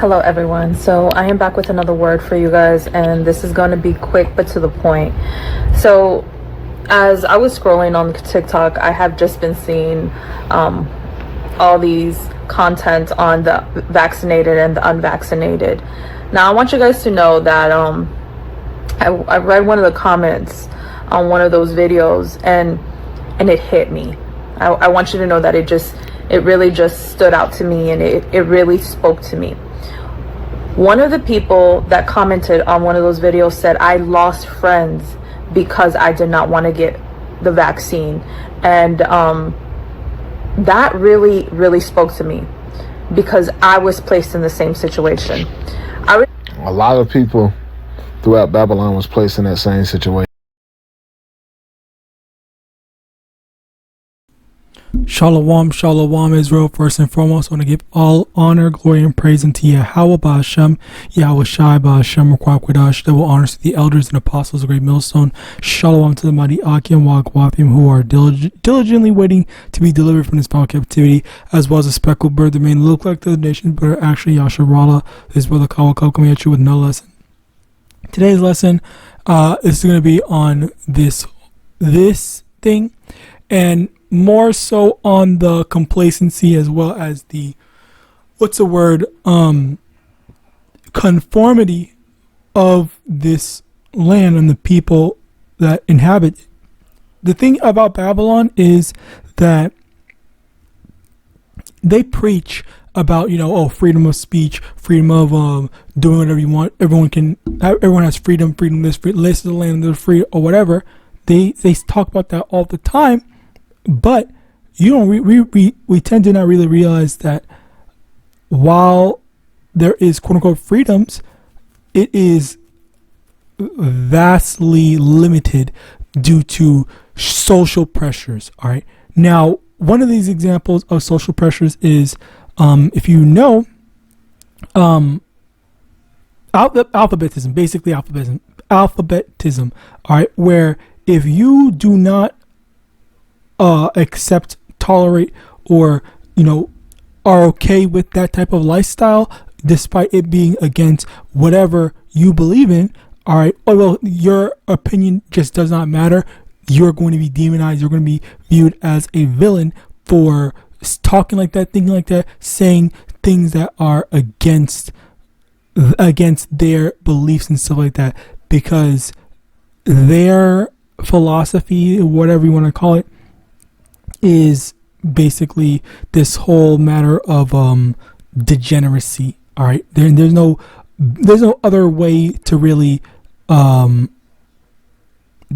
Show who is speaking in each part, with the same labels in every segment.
Speaker 1: Hello everyone. So I am back with another word for you guys, and this is going to be quick but to the point. So as I was scrolling on TikTok, I have just been seeing all these content on the vaccinated and the unvaccinated. Now I want you guys to know that I read one of the comments on one of those videos, and it hit me. I want you to know that it really just stood out to me, and it really spoke to me. One of the people that commented on one of those videos said, I lost friends because I did not want to get the vaccine. And that really spoke to me, because I was placed in the same situation.
Speaker 2: A lot of people throughout Babylon was placed in that same situation.
Speaker 3: Shalom, shalom, Israel. First and foremost, I want to give all honor, glory, and praise unto YAHAWAH, Hashem, YAHAWASHI, Hashem, Rakwakwidash, double honors to the elders and apostles of the great millstone. Shalom to the mighty Akim, Wagwathim, who are diligently waiting to be delivered from this final captivity, as well as a speckled bird that may look like the nations, but are actually Yasharallah. This brother Kawakal coming at you with no lesson. Today's lesson is going to be on this thing, and more so on the complacency as well as the conformity of this land and the people that inhabit it. The thing about Babylon is that they preach about, freedom of speech, freedom of doing whatever you want. Everyone has freedom, this is the land of the free, or whatever. They talk about that all the time. But we tend to not really realize that while there is quote unquote freedoms, it is vastly limited due to social pressures. All right. Now, one of these examples of social pressures is, if you know, alphabetism, basically alphabetism. All right, where if you do not accept, tolerate, or are okay with that type of lifestyle, despite it being against whatever you believe in, all right, well, your opinion just does not matter. You're going to be demonized. You're going to be viewed as a villain for talking like that, thinking like that, saying things that are against their beliefs and stuff like that, because their philosophy, whatever you want to call it, is basically this whole matter of degeneracy. All right, there's no other way to really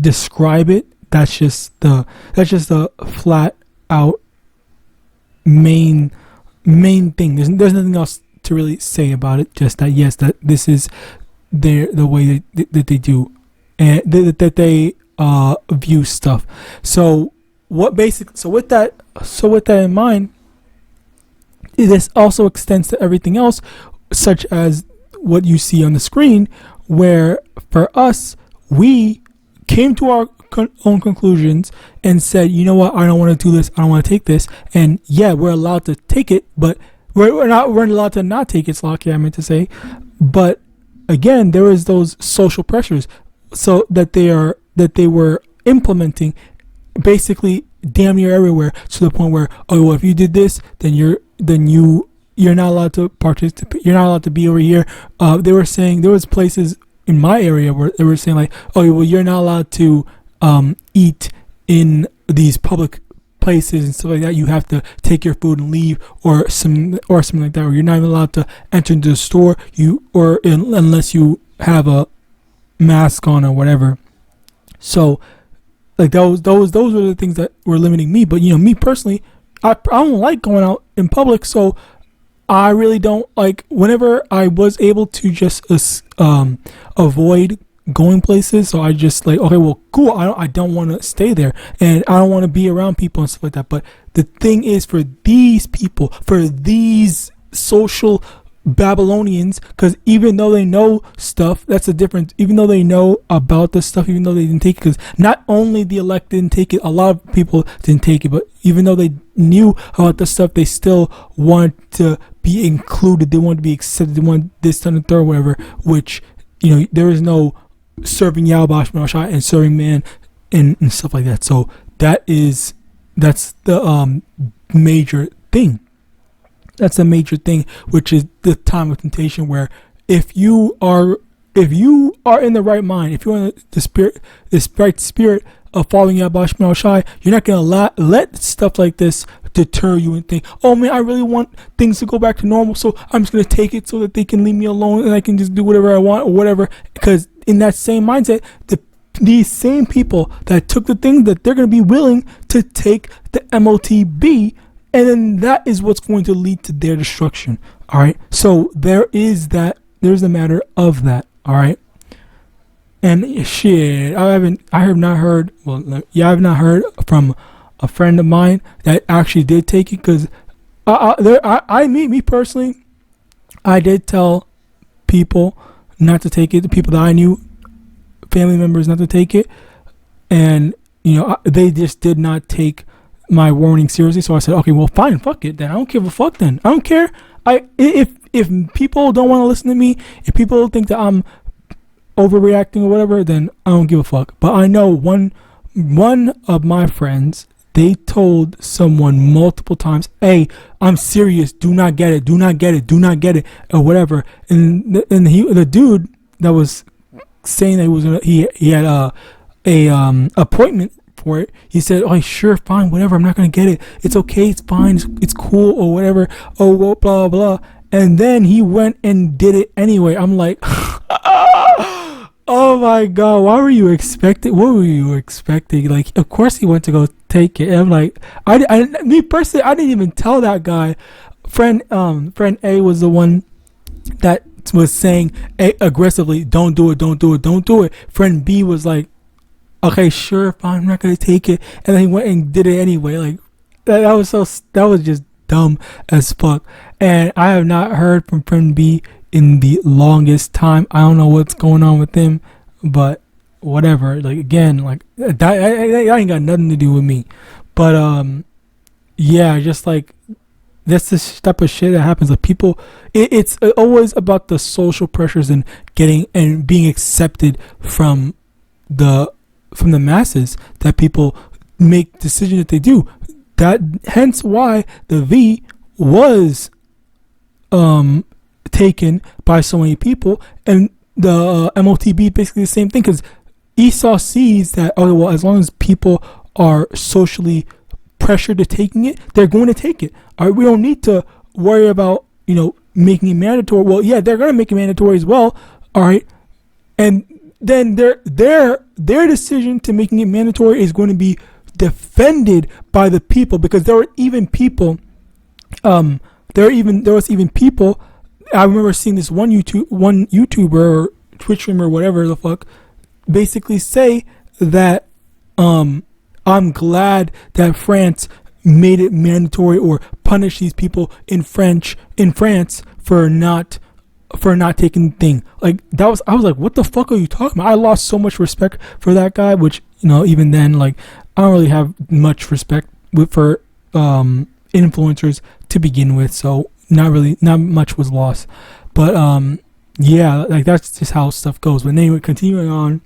Speaker 3: describe it. That's just the flat out main thing. There's nothing else to really say about it. Just that, yes, that this is the way that they do, and that they view stuff. So with that in mind, this also extends to everything else, such as what you see on the screen, where for us, we came to our own conclusions and said, you know what, I don't want to do this, I don't want to take this. And yeah, we're allowed to take it, but we're allowed to not take it, Slocky, I meant to say. But again, there is those social pressures so that they were implementing basically damn near everywhere, to the point where, oh, well, if you did this, then you're not allowed to participate, you're not allowed to be over here. They were saying, there was places in my area where they were saying, like, oh, well, you're not allowed to eat in these public places and stuff like that. You have to take your food and leave, or something like that. Or you're not even allowed to enter into the store unless you have a mask on or whatever. So, like, those were the things that were limiting me. But me personally, I don't like going out in public, so I really don't like. Whenever I was able to just avoid going places, so I just like, okay, well, cool, I don't want to stay there, and I don't want to be around people and stuff like that. But the thing is, for these people, for these social Babylonians, because even though they know stuff, that's the difference. Even though they know about the stuff, even though they didn't take it, because not only the elect didn't take it, a lot of people didn't take it, but even though they knew about the stuff, they still want to be included, they want to be accepted, they want this, that, and the third, whatever. Which, you know, there is no serving YAHAWAH and serving man and stuff like that. So that's the major thing. That's the major thing, which is the time of temptation, where if you are in the right mind, if you're in the right spirit of following YAHAWAH, you're not gonna let stuff like this deter you and think, oh man, I really want things to go back to normal, so I'm just gonna take it so that they can leave me alone and I can just do whatever I want or whatever. Because in that same mindset, these same people that took the thing, that they're gonna be willing to take the MOTB, and then that is what's going to lead to their destruction. All right. So there's the matter of that. All right. And shit, I've not heard from a friend of mine that actually did take it, because me personally, I did tell people not to take it, the people that I knew, family members, not to take it, and you know, they just did not take my warning seriously. So I said, okay, well, fine, fuck it then. I don't give a fuck then. I don't care. If people don't want to listen to me, if people think that I'm overreacting or whatever, then I don't give a fuck. But I know one of my friends, they told someone multiple times, hey, I'm serious, do not get it, do not get it, do not get it, or whatever. And the dude that was saying that he had a appointment for it, he said, oh sure, fine, whatever, I'm not gonna get it, it's okay, it's fine, it's cool, or whatever, oh well, blah blah blah. And then he went and did it anyway. I'm like, oh my god, what were you expecting? Like, of course he went to go take it. And I'm like, me personally, I didn't even tell that guy. Friend A was the one that was saying aggressively, don't do it. Friend B was like, okay, sure, fine, I'm not gonna take it. And then he went and did it anyway. Like, that was just dumb as fuck. And I have not heard from friend B in the longest time. I don't know what's going on with him, but whatever. Like, again, like that ain't got nothing to do with me. But yeah, just like that's the type of shit that happens. Like, people, it's always about the social pressures and getting and being accepted from the masses, that people make decisions that they do. That hence why the V was taken by so many people, and the MOTB basically the same thing, because Esau sees that, oh well, as long as people are socially pressured to taking it, they're going to take it. All right, we don't need to worry about, you know, making it mandatory. Well, yeah, they're going to make it mandatory as well. All right, and then their decision to making it mandatory is going to be defended by the people, because there was even people. I remember seeing this one YouTuber or Twitch streamer or whatever the fuck basically say that I'm glad that France made it mandatory or punished these people in France for not taking the thing. Like, I was like, what the fuck are you talking about? I lost so much respect for that guy, which, you know, even then, like, I don't really have much respect for influencers to begin with, so not much was lost. But yeah, like, that's just how stuff goes. But anyway, continuing on,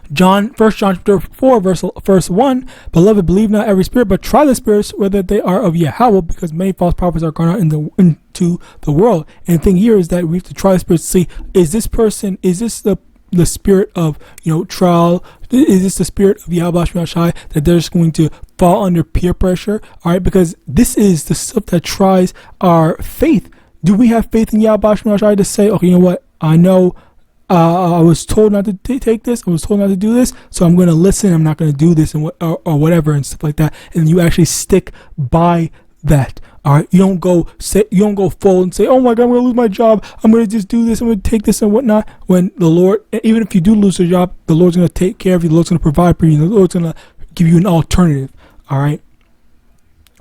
Speaker 3: 1 John chapter 4 verse 1, beloved, believe not every spirit, but try the spirits whether they are of Yahawah, because many false prophets are gone out into the world. And the thing here is that we have to try the spirits to see, is this the spirit of, you know, trial? Is this the spirit of YAHAWASHI, that they're just going to fall under peer pressure? All right, because this is the stuff that tries our faith. Do we have faith in YAHAWASHI to say, okay, you know what, I know I was told not to take this, I was told not to do this, so I'm going to listen, I'm not going to do this, and or whatever and stuff like that, and you actually stick by that. All right, you don't go forward and say, oh my god, I'm going to lose my job, I'm going to just do this, I'm going to take this and whatnot, when the Lord, even if you do lose your job, the Lord's going to take care of you, the Lord's going to provide for you, the Lord's going to give you an alternative. All right,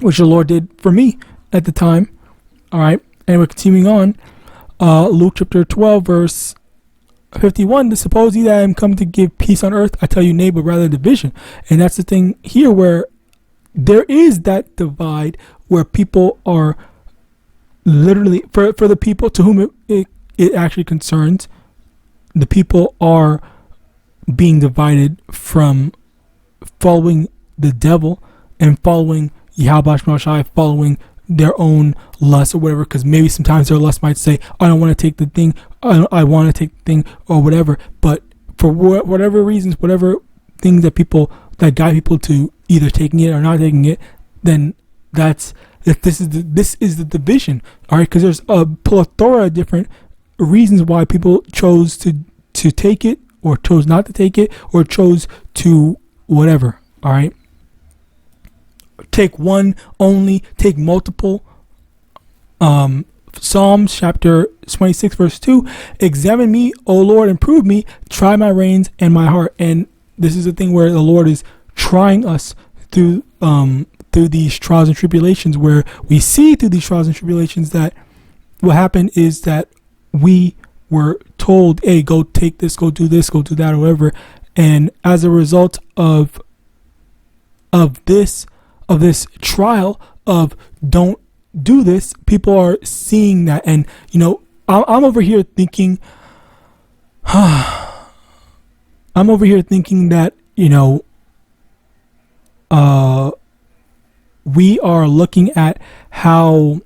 Speaker 3: which the Lord did for me at the time. All right, and we're continuing on. Luke chapter 12 verse 51, to suppose ye that I am come to give peace on earth, I tell you nay, but rather division. And that's the thing here, where there is that divide where people are literally for the people to whom it actually concerns, the people are being divided from following the devil and following YAHAWASHI, following their own lust or whatever, because maybe sometimes their lust might say, I don't want to take the thing, I want to take the thing or whatever. But for whatever reasons, whatever things that guide people to either taking it or not taking it, then this is the division. All right, because there's a plethora of different reasons why people chose to take it or chose not to take it or chose to whatever. All right, take one only, take multiple. Psalms chapter 26 verse 2, examine me, O Lord, and prove me, try my reins and my heart. And this is the thing where the Lord is trying us through these trials and tribulations, where we see through these trials and tribulations that what happened is that we were told, hey, go take this, go do this, go do that, or whatever. And as a result of this trial of don't do this, people are seeing that. And I'm over here thinking that we are looking at how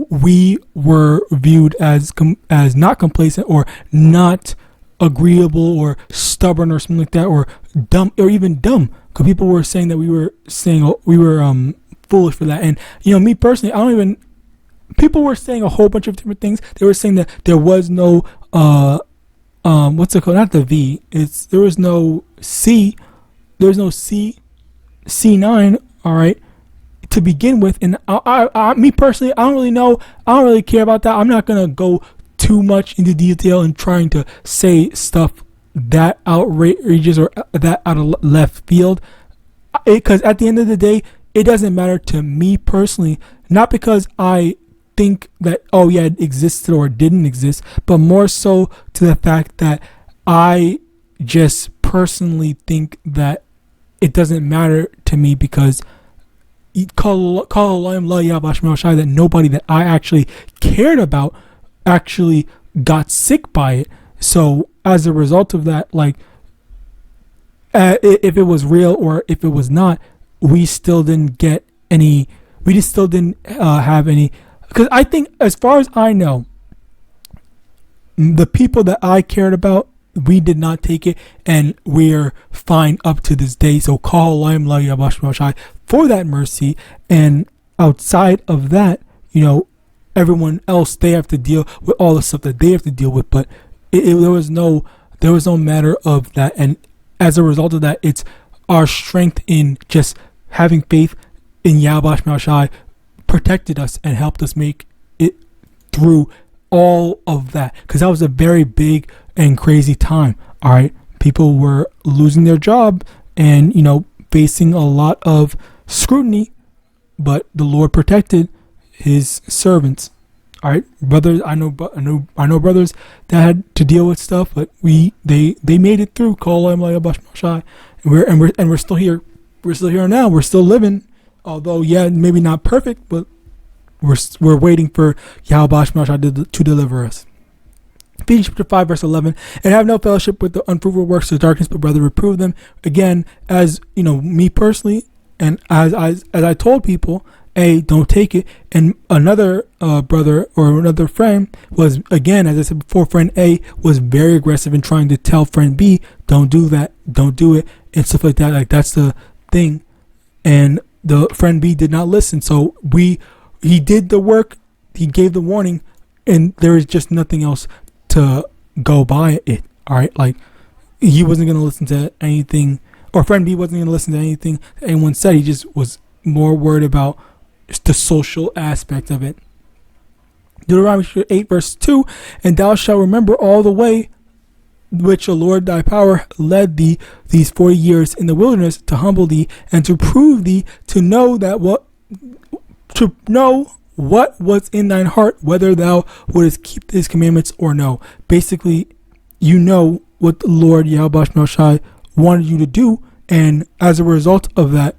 Speaker 3: we were viewed as not complacent or not agreeable or stubborn or something like that, or dumb, or even dumb, because people were saying that we were foolish for that. And me personally, people were saying a whole bunch of different things. They were saying that there was no what's it called, not the V, there was no C, C9, all right, to begin with. And me personally, I don't really know, I don't really care about that. I'm not gonna go too much into detail and trying to say stuff that outrageous or that out of left field, because at the end of the day, it doesn't matter to me personally, not because I think that, oh yeah, it existed or it didn't exist, but more so to the fact that I just personally think that it doesn't matter to me, because that nobody that I actually cared about actually got sick by it. So as a result of that, like, if it was real or if it was not, we still didn't get any, we just still didn't have any, because I think, as far as I know, the people that I cared about, we did not take it, and we're fine up to this day. So for that mercy. And outside of that, everyone else, they have to deal with all the stuff that they have to deal with. But there was no matter of that. And as a result of that, it's our strength in just having faith in Yahawadah protected us and helped us make it through all of that, because that was a very big and crazy time. All right, people were losing their job and facing a lot of scrutiny, but the Lord protected His servants. All right, brothers, I know brothers that had to deal with stuff, but they made it through. And we're still here. We're still here now. We're still living. Although, yeah, maybe not perfect, but we're waiting for Yahawadah to deliver us. Ephesians chapter 5 verse 11, and have no fellowship with the unfruitful works of darkness, but rather reprove them. Again, as me personally, and as I told people, don't take it. And another brother or another friend was, again, as I said before, friend A was very aggressive in trying to tell friend B, don't do that, don't do it, and stuff like that. Like, that's the thing. And the friend B did not listen. So he did the work, he gave the warning, and there is just nothing else to go by it. All right, like, he wasn't going to listen to anything, or friend B wasn't going to listen to anything that anyone said. He just was more worried about just the social aspect of it. Deuteronomy 8 verse 2, and thou shalt remember all the way which the Lord thy power led thee these 40 years in the wilderness, to humble thee and to prove thee, to know what was in thine heart, whether thou wouldest keep his commandments or no. Basically, what the Lord Yahawadah wanted you to do, and as a result of that,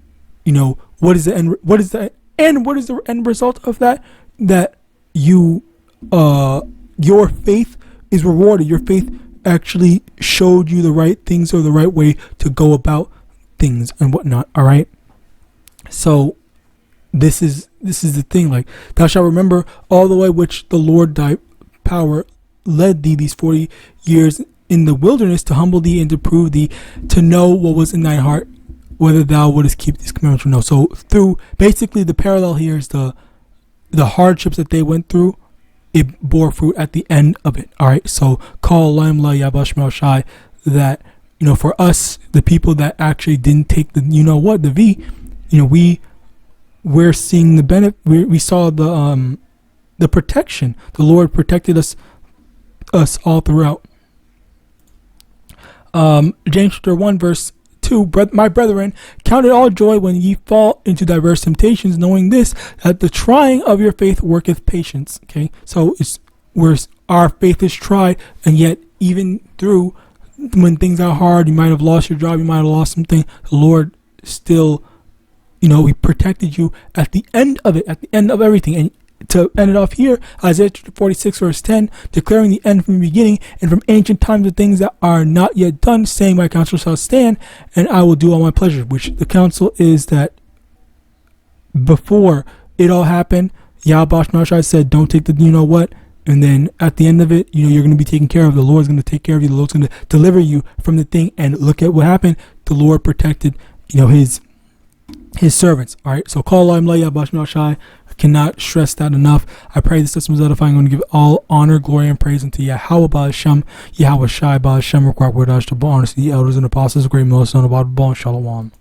Speaker 3: what is the And what is the end result of that? That you, your faith is rewarded. Your faith actually showed you the right things or the right way to go about things and whatnot. All right. So this is the thing. Like, thou shalt remember all the way which the Lord thy power led thee these 40 years in the wilderness, to humble thee and to prove thee, to know what was in thy heart, whether thou wouldest keep these commandments or no. So through, basically the parallel here is the hardships that they went through, it bore fruit at the end of it. All right. So call LAWAYA that, for us, the people that actually didn't take the V, we're seeing the benefit. We saw the protection. The Lord protected us all throughout. James chapter 1 verse 2, my brethren, count it all joy when ye fall into diverse temptations, knowing this, that the trying of your faith worketh patience. Okay, so our faith is tried, and yet even through when things are hard, you might have lost your job, you might have lost something, the Lord still, He protected you at the end of it, at the end of everything. And to end it off here, Isaiah 46 verse 10, declaring the end from the beginning, and from ancient times the things that are not yet done, saying, my counsel shall stand, and I will do all my pleasure. Which the counsel is that before it all happened, YAHAWAH said, don't take the and then at the end of it, you're going to be taken care of. The Lord's going to take care of you. The Lord's going to deliver you from the thing. And look at what happened. The Lord protected, his servants. All right. So call YAHAWAH. I cannot stress that enough. I pray this testimony is edifying. I'm going to give all honor, glory, and praise unto YAHAWAH BaHashem, YAHAWASHI BaHashem, required word to honor to the elders and apostles, great most on about Shalom.